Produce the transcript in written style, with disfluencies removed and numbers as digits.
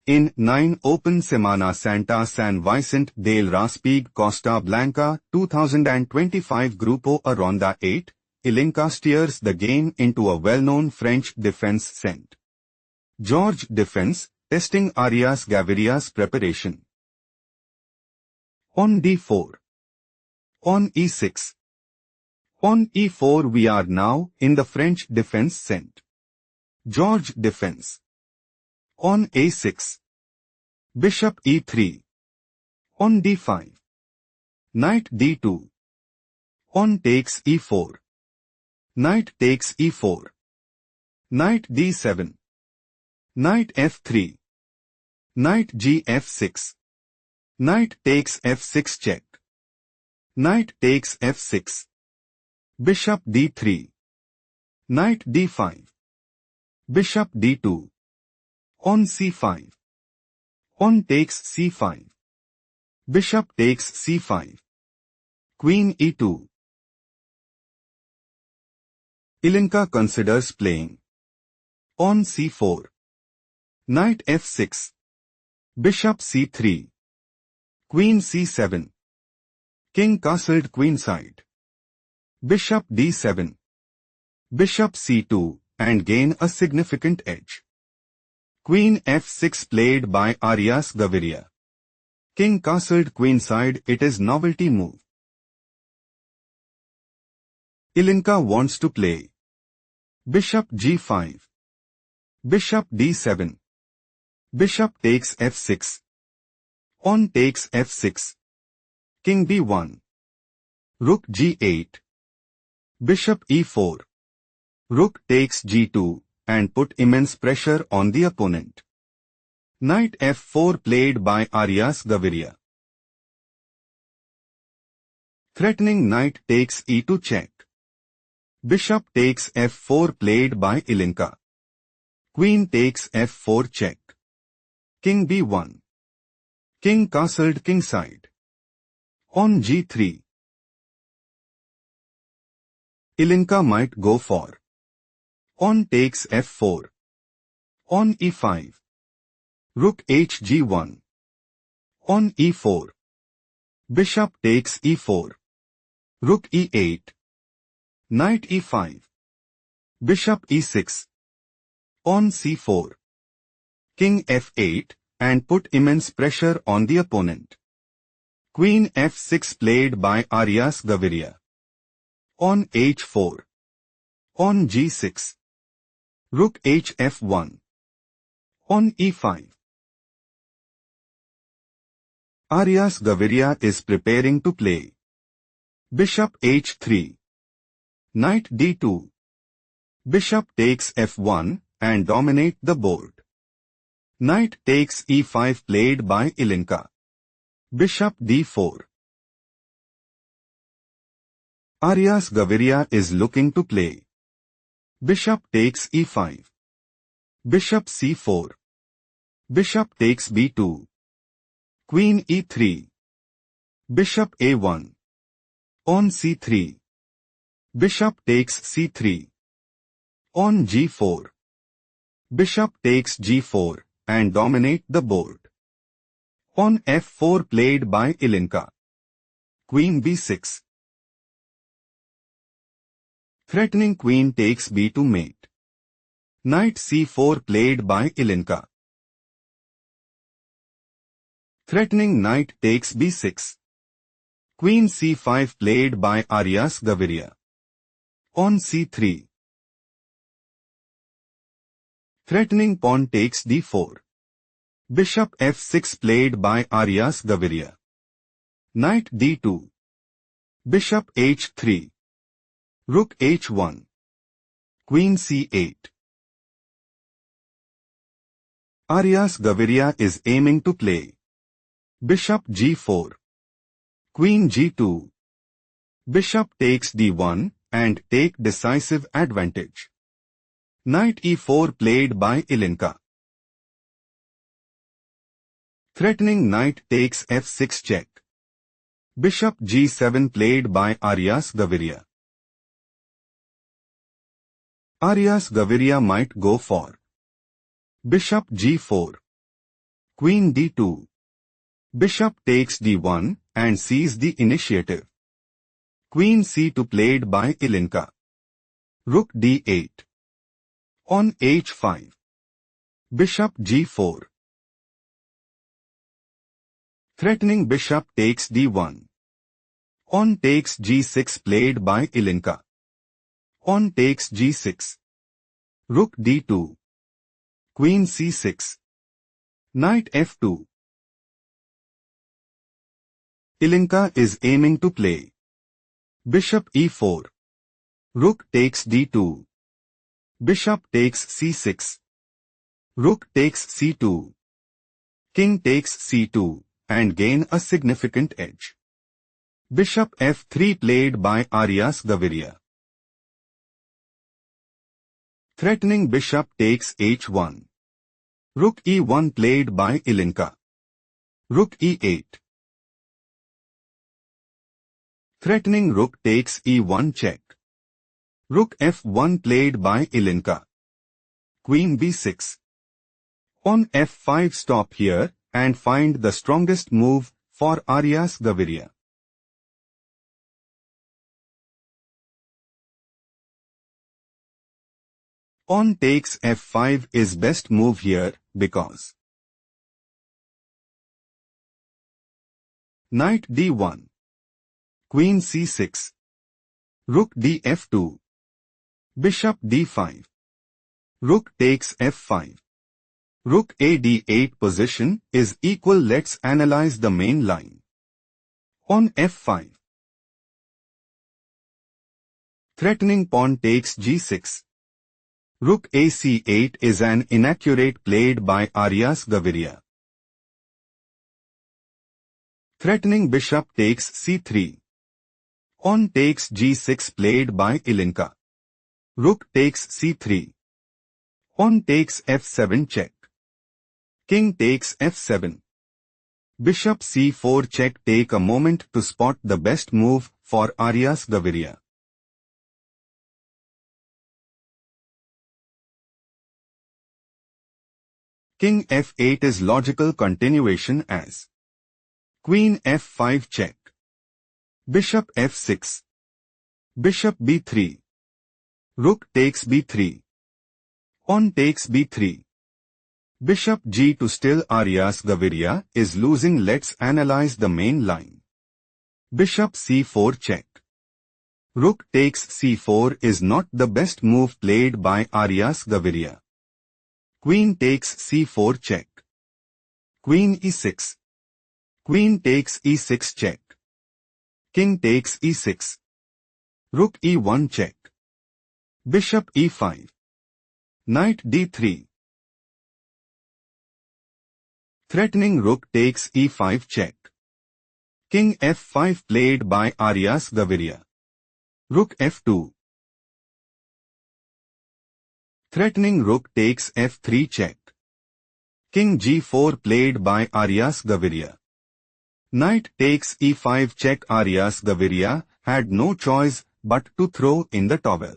In 9 Open Semana Santa San Vicente del Raspeig Costa Blanca 2025 Grupo A Ronda 8, Ilinca steers the game into a well-known French defense St. George defense, testing Arias Gaviria's preparation. On d4. On e6. On e4 we are now in the French defense St. George defense. On a6. Bishop e3. On d5. Knight d2. On takes e4. Knight takes e4. Knight d7. Knight f3. Knight gf6. Knight takes f6 check. Knight takes f6. Bishop d3. Knight d5. Bishop d2. On c5. On takes c5. Bishop takes c5. Queen e2. Ilinca considers playing. On c4. Knight f6. Bishop c3. Queen c7. King castled queenside. Bishop d7. Bishop c2, and gain a significant edge. Queen f6 played by Arias Gaviria. King castled queenside, it is novelty move. Ilinca wants to play. Bishop g5. Bishop d7. Bishop takes f6. On takes f6. King b1. Rook g8. Bishop e4. Rook takes g2, and put immense pressure on the opponent. Knight f4 played by Arias Gaviria. Threatening knight takes e2 check. Bishop takes f4 played by Ilinca. Queen takes f4 check. King b1. King castled kingside. On g3. Ilinca might go for. On takes f4. On e5. Rook hg1. On e4. Bishop takes e4. Rook e8. Knight e5. Bishop e6. On c4. King f8, and put immense pressure on the opponent. Queen f6 played by Arias Gaviria. On h4. On g6. Rook hf1. On e5. Arias Gaviria is preparing to play. Bishop h3. Knight d2. Bishop takes f1, and dominate the board. Knight takes e5 played by Ilinca. Bishop d4. Arias Gaviria is looking to play. Bishop takes e5. Bishop c4. Bishop takes b2. Queen e3. Bishop a1. On c3. Bishop takes c3. On g4. Bishop takes g4, and dominate the board. On f4 played by Ilinca. Queen b6. Threatening queen takes b2 mate. Knight c4 played by Ilinca. Threatening knight takes b6. Queen c5 played by Arias Gaviria. On c3. Threatening pawn takes d4. Bishop f6 played by Arias Gaviria. Knight d2. Bishop h3. Rook h1. Queen c8. Arias Gaviria is aiming to play. Bishop g4. Queen g2. Bishop takes d1, and take decisive advantage. Knight e4 played by Ilinca. Threatening knight takes f6 check. Bishop g7 played by Arias Gaviria. Arias Gaviria might go for. Bishop g4. Queen d2. Bishop takes d1 and seizes the initiative. Queen c2 played by Ilinca. Rook d8. On h5. Bishop g4. Threatening bishop takes d1. On takes g6 played by Ilinca. On takes g6. Rook d2. Queen c6. Knight f2. Ilinca is aiming to play bishop e4. Rook takes d2. Bishop takes c6. Rook takes c2. King takes c2 and gain a significant edge. Bishop f3 played by Arias Gaviria. Threatening bishop takes h1. Rook e1 played by Ilinca. Rook e8. Threatening rook takes e1 check. Rook f1 played by Ilinca. Queen b6. On f5 stop here and find the strongest move for Arias Gaviria. On takes f5 is best move here because Knight d1. Queen c6. Rook df2. Bishop d5. Rook takes f5. Rook a d8 position is equal. Let's analyze the main line. On f5. Threatening pawn takes g6. Rook a c8 is an inaccurate played by Arias Gaviria. Threatening bishop takes c3. On takes g6 played by Ilinca. Rook takes c3. On takes f7 check. King takes f7. Bishop c4 check. Take a moment to spot the best move for Arias Gaviria. King f8 is logical continuation as Queen f5 check. Bishop f6. Bishop b3. Rook takes b3. On takes b3. Bishop g2. Still Arias Gaviria is losing. Let's analyze the main line. Bishop c4 check. Rook takes c4 is not the best move played by Arias Gaviria. Queen takes c4 check. Queen e6. Queen takes e6 check. King takes e6. Rook e1 check. Bishop e5. Knight d3. Threatening rook takes e5 check. King f5 played by Arias Gaviria. Rook f2. Threatening rook takes f3 check. King g4 played by Arias Gaviria. Knight takes e5 check. Arias Gaviria had no choice but to throw in the towel.